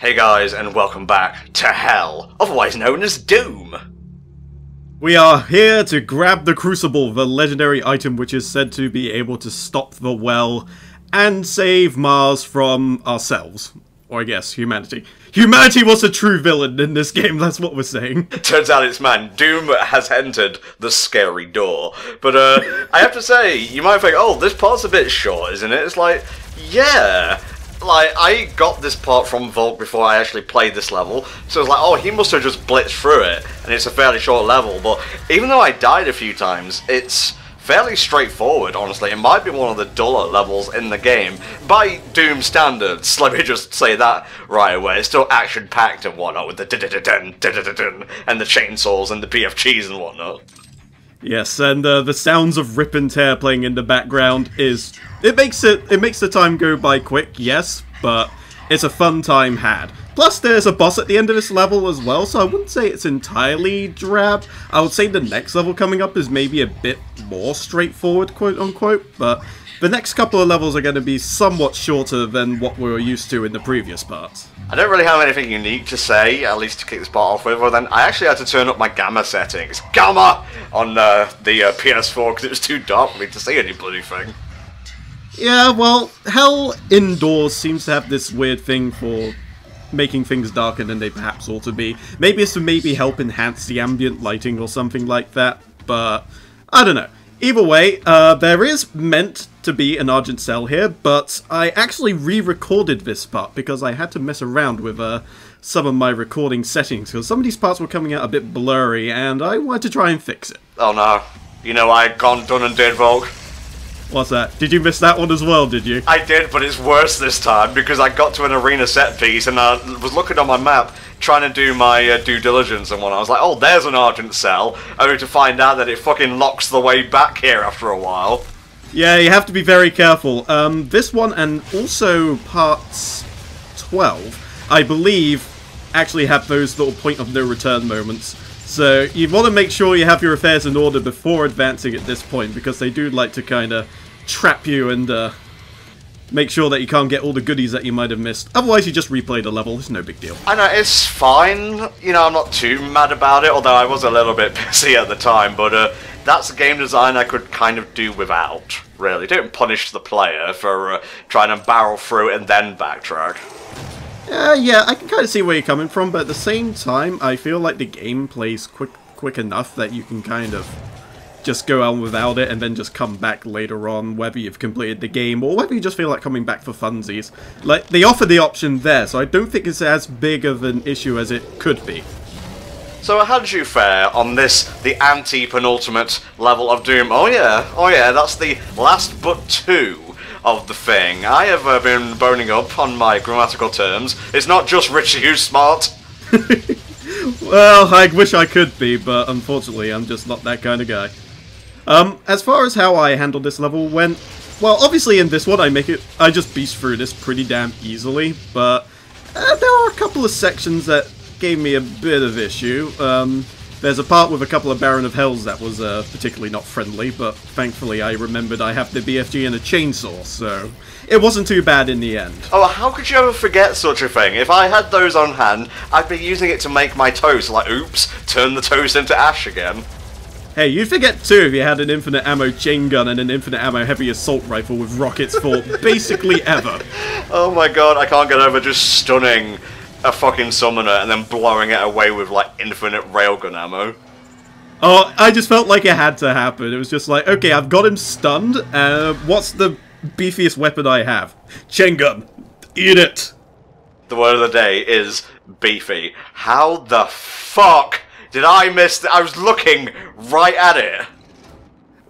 Hey guys, and welcome back to Hell, otherwise known as Doom! We are here to grab the Crucible, the legendary item which is said to be able to stop the well and save Mars from ourselves. Or I guess, humanity. Humanity was the true villain in this game, that's what we're saying. Turns out it's man, Doom has entered the scary door. But I have to say, you might think, oh, this part's a bit short, isn't it? It's like, yeah. Like, I got this part from Volk before I actually played this level, so it's like, oh, he must have just blitzed through it, and it's a fairly short level, but even though I died a few times, it's fairly straightforward, honestly. It might be one of the duller levels in the game, by Doom standards, let me just say that right away. It's still action-packed and whatnot, with the da-da-da-dun, and the chainsaws and the BFGs and whatnot. Yes, and the sounds of rip and tear playing in the background is... It makes the time go by quick, yes, but it's a fun time had. Plus, there's a boss at the end of this level as well, so I wouldn't say it's entirely drab. I would say the next level coming up is maybe a bit more straightforward, quote-unquote, but the next couple of levels are going to be somewhat shorter than what we were used to in the previous parts. I don't really have anything unique to say, at least to kick this part off with, but then I actually had to turn up my gamma settings. Gamma! On the PS4, because it was too dark for me to see any bloody thing. Yeah, well, Hell indoors seems to have this weird thing for making things darker than they perhaps ought to be. Maybe it's to help enhance the ambient lighting or something like that, but I don't know. Either way, there is meant to be an Argent Cell here, but I actually re-recorded this part because I had to mess around with some of my recording settings, because some of these parts were coming out a bit blurry, and I wanted to try and fix it. Oh no. You know I had gone done and did, Volk. What's that? Did you miss that one as well, did you? I did, but it's worse this time, because I got to an arena set piece, and I was looking on my map, trying to do my due diligence and whatnot. I was like, oh, there's an Argent Cell, only to find out that it fucking locks the way back here after a while. Yeah, you have to be very careful. This one, and also parts 12, I believe, actually have those little point of no return moments. So you want to make sure you have your affairs in order before advancing at this point, because they do like to kind of trap you and make sure that you can't get all the goodies that you might have missed. Otherwise, you just replay the level. It's no big deal. I know, it's fine. You know, I'm not too mad about it, although I was a little bit pissy at the time, but that's a game design I could kind of do without, really. Don't punish the player for trying to barrel through and then backtrack. Yeah, I can kind of see where you're coming from, but at the same time, I feel like the game plays quick enough that you can kind of just go on without it and then just come back later on, whether you've completed the game or whether you just feel like coming back for funsies. Like, they offer the option there, so I don't think it's as big of an issue as it could be. So how did you fare on this, the anti-penultimate level of Doom? Oh yeah, that's the last but two of the thing. I have been boning up on my grammatical terms. It's not just Richie who's smart. Well, I wish I could be, but unfortunately I'm just not that kind of guy. As far as how I handled this level went, well, obviously in this one I just beast through this pretty damn easily, but there are a couple of sections that gave me a bit of issue. There's a part with a couple of Baron of Hells that was particularly not friendly, but thankfully I remembered I have the BFG and a chainsaw, so it wasn't too bad in the end. Oh, how could you ever forget such a thing? If I had those on hand, I'd be using it to make my toast, like, oops, turn the toast into ash again. Hey, you'd forget too if you had an infinite ammo chain gun and an infinite ammo heavy assault rifle with rockets for basically ever. Oh my god, I can't get over just stunning a fucking summoner and then blowing it away with, like, infinite railgun ammo. Oh, I just felt like it had to happen. It was just like, okay, I've got him stunned, what's the beefiest weapon I have? Chain gun. Eat it! The word of the day is beefy. How the fuck did I miss that? I was looking right at it.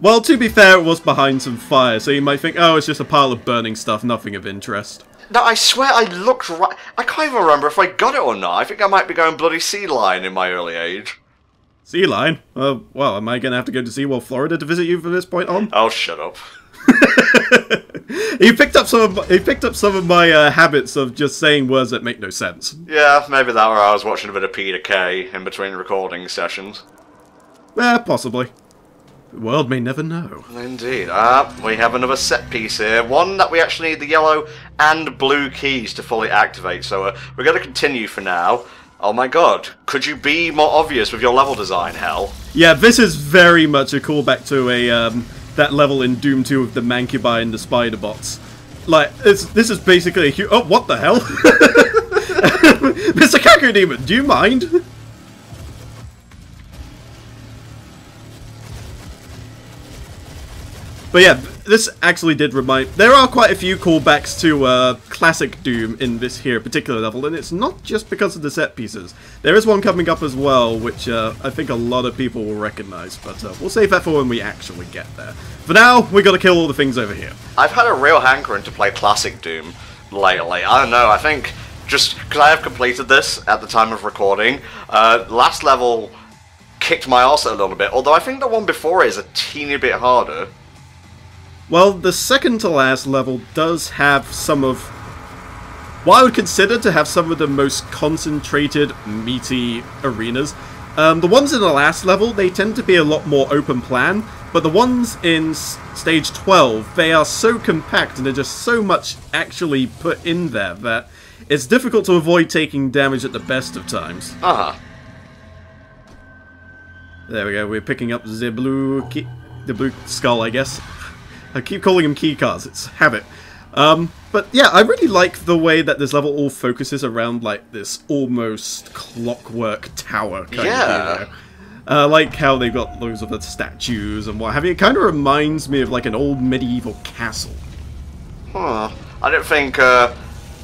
Well, to be fair, it was behind some fire, so you might think, oh, it's just a pile of burning stuff, nothing of interest. No, I swear I looked right. I can't even remember if I got it or not. I think I might be going bloody sea lion in my early age. Sea lion? Well, am I going to have to go to SeaWorld, Florida to visit you from this point on? Oh, shut up. He picked up some of my habits of just saying words that make no sense. Yeah, maybe that or I was watching a bit of Peter Kay in between recording sessions. Possibly. The world may never know. Indeed. We have another set piece here. One that we actually need the yellow and blue keys to fully activate. So we're going to continue for now. Oh my god, could you be more obvious with your level design, Hell? Yeah, this is very much a callback to a that level in Doom 2 of the Mancubi and the Spider Bots. Like, this is basically a oh, what the hell? Mr. Kaku Demon, do you mind? But yeah, this actually did remind... There are quite a few callbacks to classic Doom in this here particular level, and it's not just because of the set pieces. There is one coming up as well, which I think a lot of people will recognize, but we'll save that for when we actually get there. For now, we gotta kill all the things over here. I've had a real hankering to play classic Doom lately. I don't know, I think just because I have completed this at the time of recording, last level kicked my arse a little bit, although I think the one before it is a teeny bit harder. Well, the second to last level does have some of what I would consider to have some of the most concentrated, meaty arenas. The ones in the last level, they tend to be a lot more open plan, but the ones in stage 12, they are so compact and there's just so much actually put in there that it's difficult to avoid taking damage at the best of times. There we go, we're picking up the blue skull, I guess. I keep calling them key cards, it's habit. But yeah, I really like the way that this level all focuses around like this almost clockwork tower kind of thing. I like how they've got loads of the statues and what have you. It kind of reminds me of like an old medieval castle. I don't think the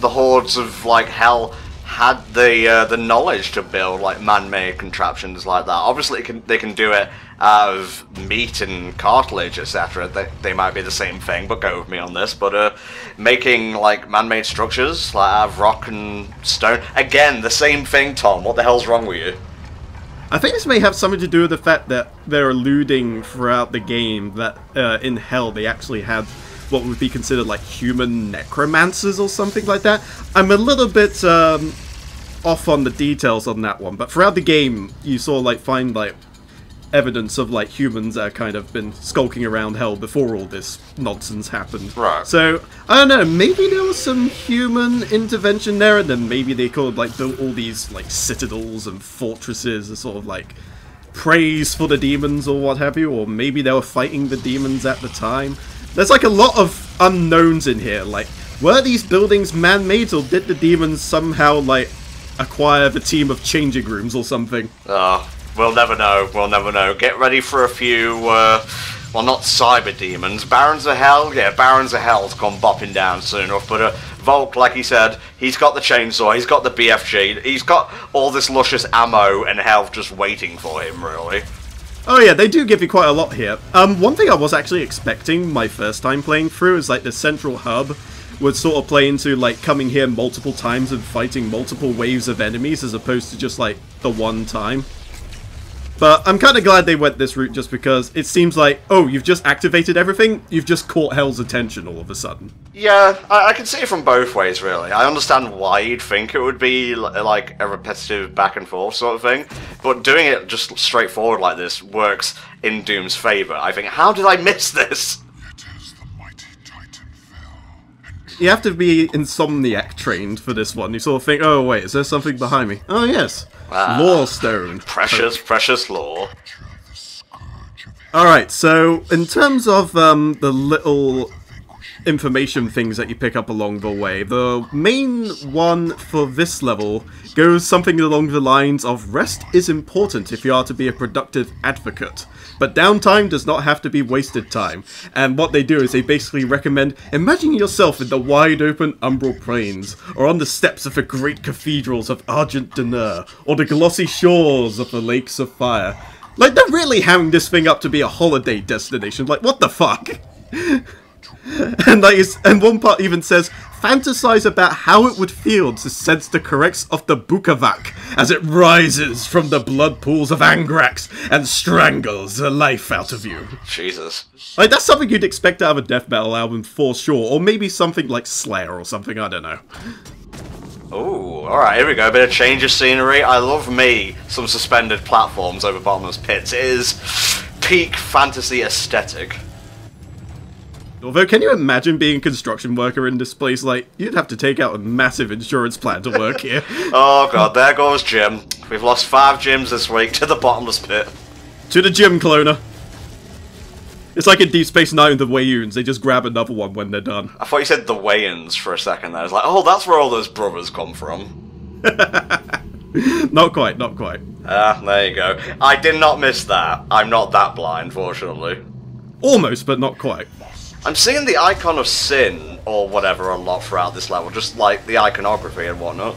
hordes of like Hell had the knowledge to build like man-made contraptions like that. Obviously they can do it out of meat and cartilage, etc. They might be the same thing, but go with me on this. But making like man-made structures like out of rock and stone, again, the same thing, Tom. What the hell's wrong with you? I think this may have something to do with the fact that they're alluding throughout the game that in Hell they actually had what would be considered like human necromancers or something like that. I'm a little bit off on the details on that one, but throughout the game you sort of like find like evidence of like humans that kind of been skulking around Hell before all this nonsense happened. Right. So I don't know, maybe there was some human intervention there, and then maybe they could like built all these like citadels and fortresses as sort of like praise for the demons or what have you, or maybe they were fighting the demons at the time. There's like a lot of unknowns in here. Like, were these buildings man-made, or did the demons somehow like acquire the team of changing rooms or something? We'll never know. We'll never know. Get ready for a few, well, not cyber demons. Barons of Hell? Yeah, Barons of Hell's come bopping down soon enough. But Volk, like he said, he's got the chainsaw, he's got the BFG, he's got all this luscious ammo and health just waiting for him, really. Oh yeah, they do give you quite a lot here. One thing I was actually expecting my first time playing through is like the central hub would sort of play into like coming here multiple times and fighting multiple waves of enemies as opposed to just like the one time. But I'm kind of glad they went this route just because it seems like, oh, you've just activated everything, you've just caught Hell's attention all of a sudden. Yeah, I can see it from both ways, really. I understand why you'd think it would be like a repetitive back and forth sort of thing, but doing it just straightforward like this works in Doom's favour. I think, how did I miss this? You have to be Insomniac trained for this one. You sort of think, oh wait, is there something behind me? Oh yes, lore stone. Precious, precious lore. Alright, so in terms of the little information things that you pick up along the way, the main one for this level goes something along the lines of rest is important if you are to be a productive advocate, but downtime does not have to be wasted time. And what they do is they basically recommend, imagine yourself in the wide open umbral plains, or on the steps of the great cathedrals of Argent Deneur, or the glossy shores of the lakes of fire. Like, they're really having this thing up to be a holiday destination. Like, what the fuck? And one part even says, fantasize about how it would feel to sense the caress of the Bukavak as it rises from the blood pools of Angrax and strangles the life out of you. Jesus. Like, that's something you'd expect out of a death metal album for sure, or maybe something like Slayer or something, I don't know. Ooh, alright, here we go, a bit of change of scenery. I love me some suspended platforms over bottomless pits. It is peak fantasy aesthetic. Although, can you imagine being a construction worker in this place? Like, you'd have to take out a massive insurance plan to work here. Oh god, there goes Jim. We've lost 5 gyms this week to the bottomless pit. To the gym cloner. It's like in Deep Space Nine, the Wayuns. They just grab another one when they're done. I thought you said the Wayans for a second there. I was like, oh, that's where all those brothers come from. Not quite, not quite. Ah, there you go. I did not miss that. I'm not that blind, fortunately. Almost, but not quite. I'm seeing the icon of sin, or whatever, a lot throughout this level, just like the iconography and whatnot.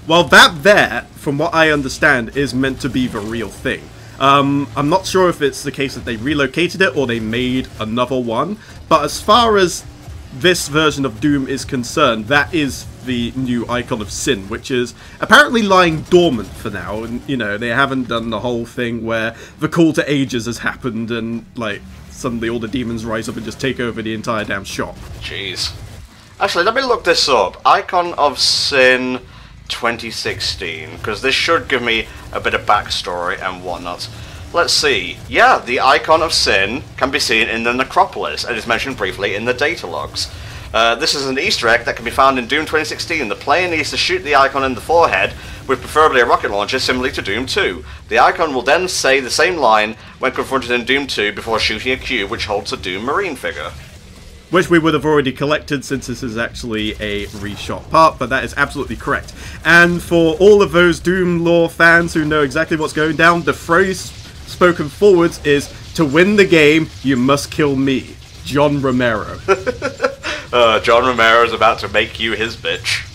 Well, that there, from what I understand, is meant to be the real thing. I'm not sure if it's the case that they relocated it or they made another one, but as far as this version of Doom is concerned, that is the new icon of sin, which is apparently lying dormant for now, and, you know, they haven't done the whole thing where the call to ages has happened and, like, suddenly all the demons rise up and just take over the entire damn shop. Jeez. Actually, let me look this up. Icon of Sin 2016, because this should give me a bit of backstory and whatnot. Let's see. Yeah, the Icon of Sin can be seen in the Necropolis, and is mentioned briefly in the data logs. This is an Easter egg that can be found in Doom 2016. The player needs to shoot the icon in the forehead, with preferably a rocket launcher similarly to Doom 2. The icon will then say the same line when confronted in Doom 2 before shooting a cube which holds a Doom Marine figure. Which we would have already collected since this is actually a reshot part, but that is absolutely correct. And for all of those Doom lore fans who know exactly what's going down, the phrase spoken forwards is, "To win the game, you must kill me, John Romero." John Romero is about to make you his bitch.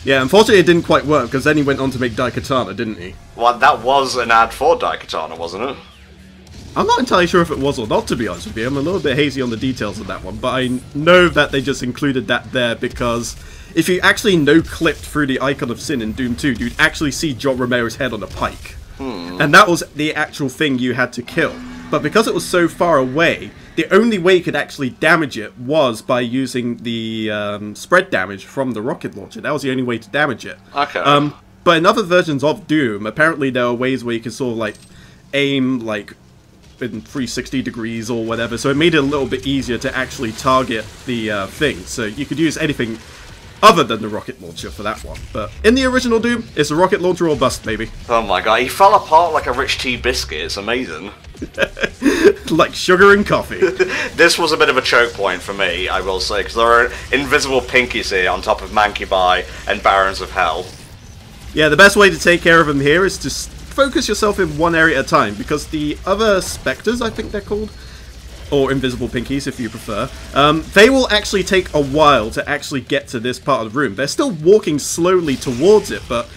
Yeah, unfortunately it didn't quite work, because then he went on to make Daikatana, didn't he? Well, that was an ad for Daikatana, wasn't it? I'm not entirely sure if it was or not, to be honest with you. I'm a little bit hazy on the details of that one, but I know that they just included that there because if you actually no-clipped through the Icon of Sin in Doom 2, you'd actually see John Romero's head on a pike. And that was the actual thing you had to kill. But because it was so far away, the only way you could actually damage it was by using the spread damage from the rocket launcher. That was the only way to damage it. Okay. But in other versions of Doom, apparently there are ways where you can sort of like aim like in 360 degrees or whatever, so it made it a little bit easier to actually target the thing. So you could use anything other than the rocket launcher for that one. But in the original Doom, it's a rocket launcher or bust, baby. Oh my god, he fell apart like a rich tea biscuit. It's amazing. Like sugar and coffee. This was a bit of a choke point for me, I will say, because there are invisible pinkies here on top of Mancubi and Barons of Hell. Yeah, the best way to take care of them here is to focus yourself in one area at a time, because the other Spectres, I think they're called, or Invisible Pinkies if you prefer, they will actually take a while to actually get to this part of the room. They're still walking slowly towards it, but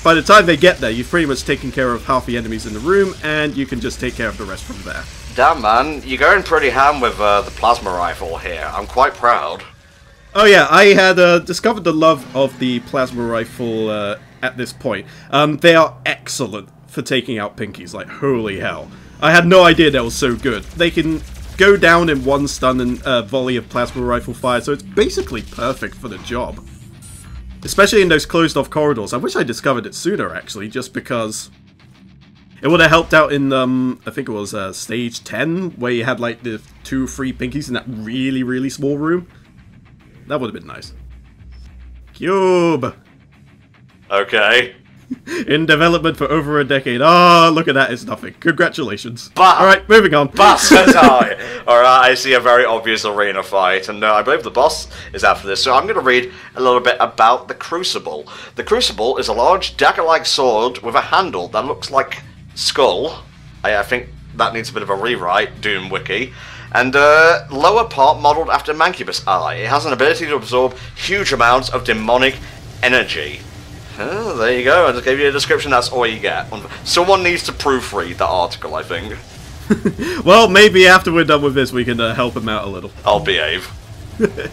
by the time they get there, you've pretty much taken care of half the enemies in the room, and you can just take care of the rest from there. Damn man, you're going pretty ham with the plasma rifle here. I'm quite proud. Oh yeah, I had discovered the love of the plasma rifle at this point. They are excellent for taking out pinkies, like holy hell. I had no idea that was so good. They can go down in one stun and volley of plasma rifle fire, so it's basically perfect for the job. Especially in those closed off corridors. I wish I discovered it sooner actually, just because it would have helped out in, I think it was stage 10, where you had like the 2 free pinkies in that really, really small room. That would have been nice. Cube! Okay. In development for over a decade. Ah, look at that, it's nothing. Congratulations. Alright, moving on. Alright, I see a very obvious arena fight, and I believe the boss is after this, so I'm going to read a little bit about the Crucible. The Crucible is a large dagger-like sword with a handle that looks like skull. I think that needs a bit of a rewrite, Doom Wiki. And lower part modelled after Mancubus eye. It has an ability to absorb huge amounts of demonic energy. Oh, there you go, I just gave you a description, that's all you get. Someone needs to proofread the article, I think. Well, maybe after we're done with this we can help him out a little. I'll behave. But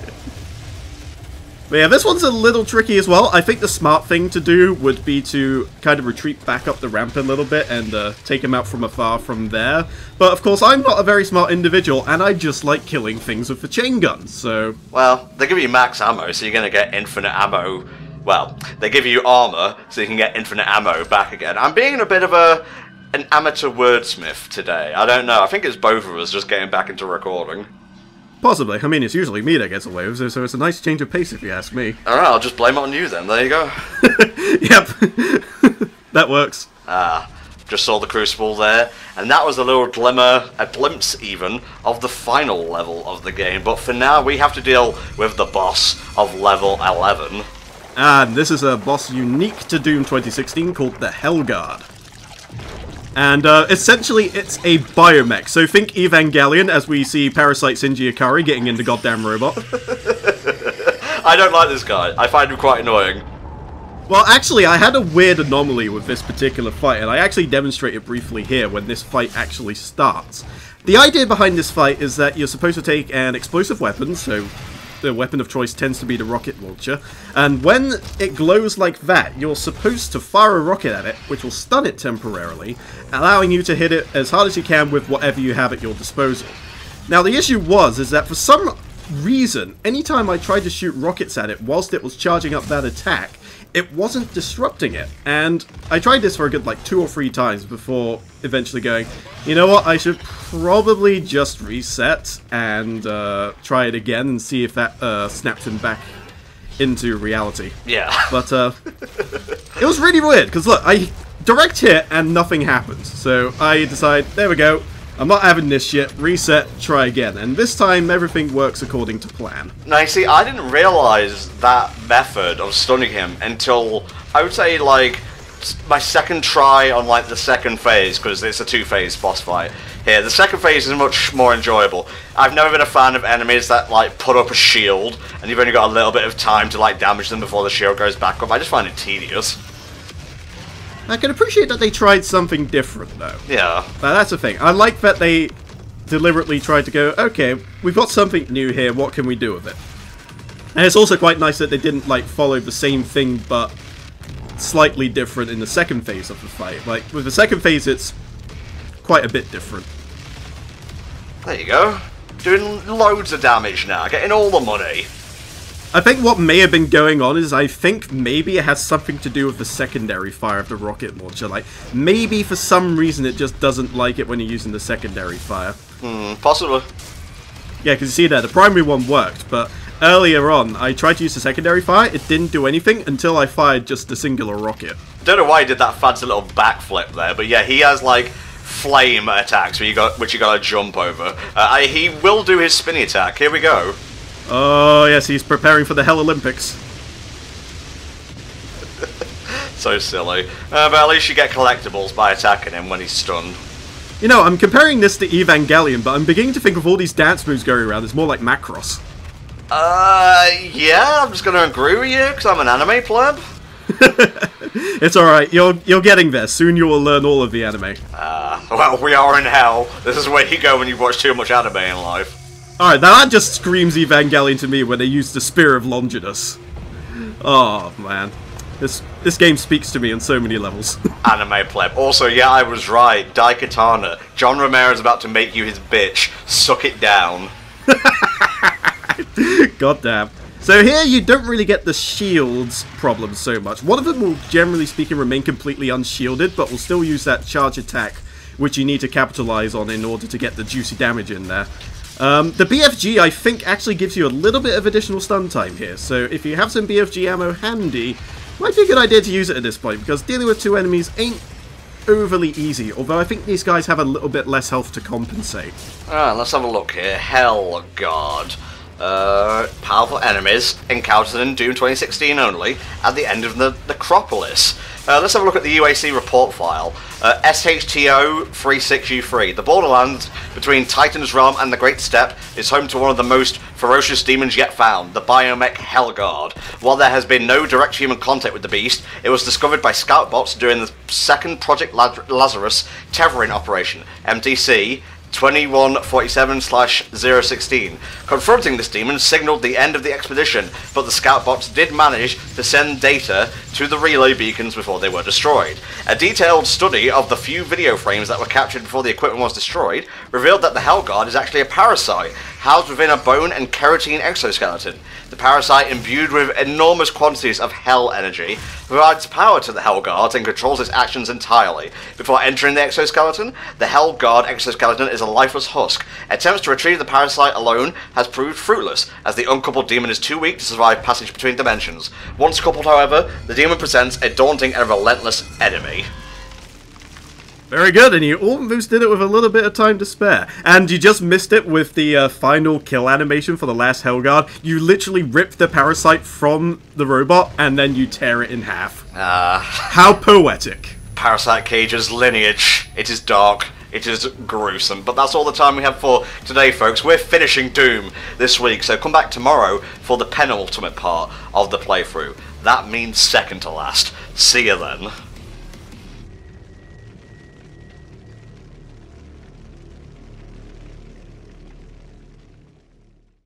yeah, this one's a little tricky as well. I think the smart thing to do would be to kind of retreat back up the ramp a little bit and take him out from afar from there. But of course, I'm not a very smart individual, and I just like killing things with the chain gun, so... Well, they give you max ammo, so you're going to get infinite ammo. Well, they give you armor, so you can get infinite ammo back again. I'm being a bit of a an amateur wordsmith today. I don't know. I think it's both of us just getting back into recording. Possibly. I mean, it's usually me that gets away with it, so it's a nice change of pace if you ask me. Alright, I'll just blame it on you then. There you go. Yep. That works. Just saw the Crucible there, and that was a little glimmer, a glimpse even, of the final level of the game. But for now, we have to deal with the boss of level 11. And this is a boss unique to Doom 2016 called the Hellguard. And essentially, it's a biomech. So think Evangelion as we see Parasite Shinji Ikari getting into goddamn robot. I don't like this guy. I find him quite annoying. Well, actually, I had a weird anomaly with this particular fight, and I actually demonstrate it briefly here when this fight actually starts. The idea behind this fight is that you're supposed to take an explosive weapon, so the weapon of choice tends to be the rocket launcher, and when it glows like that, you're supposed to fire a rocket at it, which will stun it temporarily, allowing you to hit it as hard as you can with whatever you have at your disposal. Now, the issue is that for some reason, anytime I tried to shoot rockets at it whilst it was charging up that attack, it wasn't disrupting it, and I tried this for a good like 2 or 3 times before eventually going, you know what, I should probably just reset and try it again and see if that snaps him back into reality. Yeah. But it was really weird, because look, I direct hit and nothing happens, so I decide, there we go, I'm not having this shit, reset, try again, and this time everything works according to plan. Now, you see, I didn't realise that method of stunning him until, I would say, like, my second try on, like, the second phase, because it's a 2-phase boss fight here. The second phase is much more enjoyable. I've never been a fan of enemies that, like, put up a shield, and you've only got a little bit of time to, like, damage them before the shield goes back up. I just find it tedious. I can appreciate that they tried something different, though. Yeah. Now, that's the thing. I like that they deliberately tried to go, okay, we've got something new here, what can we do with it? And it's also quite nice that they didn't, like, follow the same thing, but slightly different in the second phase of the fight. Like, with the second phase, it's quite a bit different. There you go. Doing loads of damage now, getting all the money. I think what may have been going on is I think maybe it has something to do with the secondary fire of the rocket launcher. Like, maybe for some reason it just doesn't like it when you're using the secondary fire. Possibly. Yeah, because you see there, the primary one worked, but earlier on, I tried to use the secondary fire, it didn't do anything until I fired just a singular rocket. Don't know why he did that fancy little backflip there, but yeah, he has, like, flame attacks which you gotta jump over. He will do his spinny attack. Here we go. Oh, yes, he's preparing for the Hell Olympics. So silly. But at least you get collectibles by attacking him when he's stunned. You know, I'm comparing this to Evangelion, but I'm beginning to think of all these dance moves going around, it's more like Macross. Yeah, I'm just gonna agree with you, because I'm an anime pleb. It's alright, you're getting there. Soon you will learn all of the anime. Well, we are in hell. This is where you go when you watch too much anime in life. Alright, now that just screams Evangelion to me when they use the Spear of Longinus. Oh, man. This game speaks to me on so many levels. Anime pleb. Also, yeah, I was right. Daikatana. John Romero is about to make you his bitch. Suck it down. Goddamn. So here you don't really get the shields problem so much. One of them will, generally speaking, remain completely unshielded, but will still use that charge attack, which you need to capitalize on in order to get the juicy damage in there. The BFG, I think, actually gives you a little bit of additional stun time here, so if you have some BFG ammo handy, might be a good idea to use it at this point, because dealing with 2 enemies ain't overly easy, although I think these guys have a little bit less health to compensate. Let's have a look here. Hellguard. Powerful enemies encountered in Doom 2016 only at the end of the Necropolis. Let's have a look at the UAC report file. SHTO-36U3. The borderlands between Titan's Realm and the Great Steppe is home to one of the most ferocious demons yet found, the biomech Hellguard. While there has been no direct human contact with the beast, it was discovered by scout bots during the second Project Lazarus tethering operation, MTC 2147/016. Confronting this demon signaled the end of the expedition, but the scout bots did manage to send data to the relay beacons before they were destroyed. A detailed study of the few video frames that were captured before the equipment was destroyed revealed that the Hellguard is actually a parasite housed within a bone and keratin exoskeleton. The parasite, imbued with enormous quantities of hell energy, provides power to the Hell Guard and controls its actions entirely. Before entering the exoskeleton, the Hell Guard exoskeleton is a lifeless husk. Attempts to retrieve the parasite alone has proved fruitless, as the uncoupled demon is too weak to survive passage between dimensions. Once coupled, however, the demon presents a daunting and relentless enemy. Very good, and you almost did it with a little bit of time to spare. And you just missed it with the final kill animation for the last Hellguard. You literally rip the parasite from the robot, and then you tear it in half. How poetic. Parasite Cage's lineage. It is dark. It is gruesome. But that's all the time we have for today, folks. We're finishing Doom this week, so come back tomorrow for the penultimate part of the playthrough. That means second to last. See you then.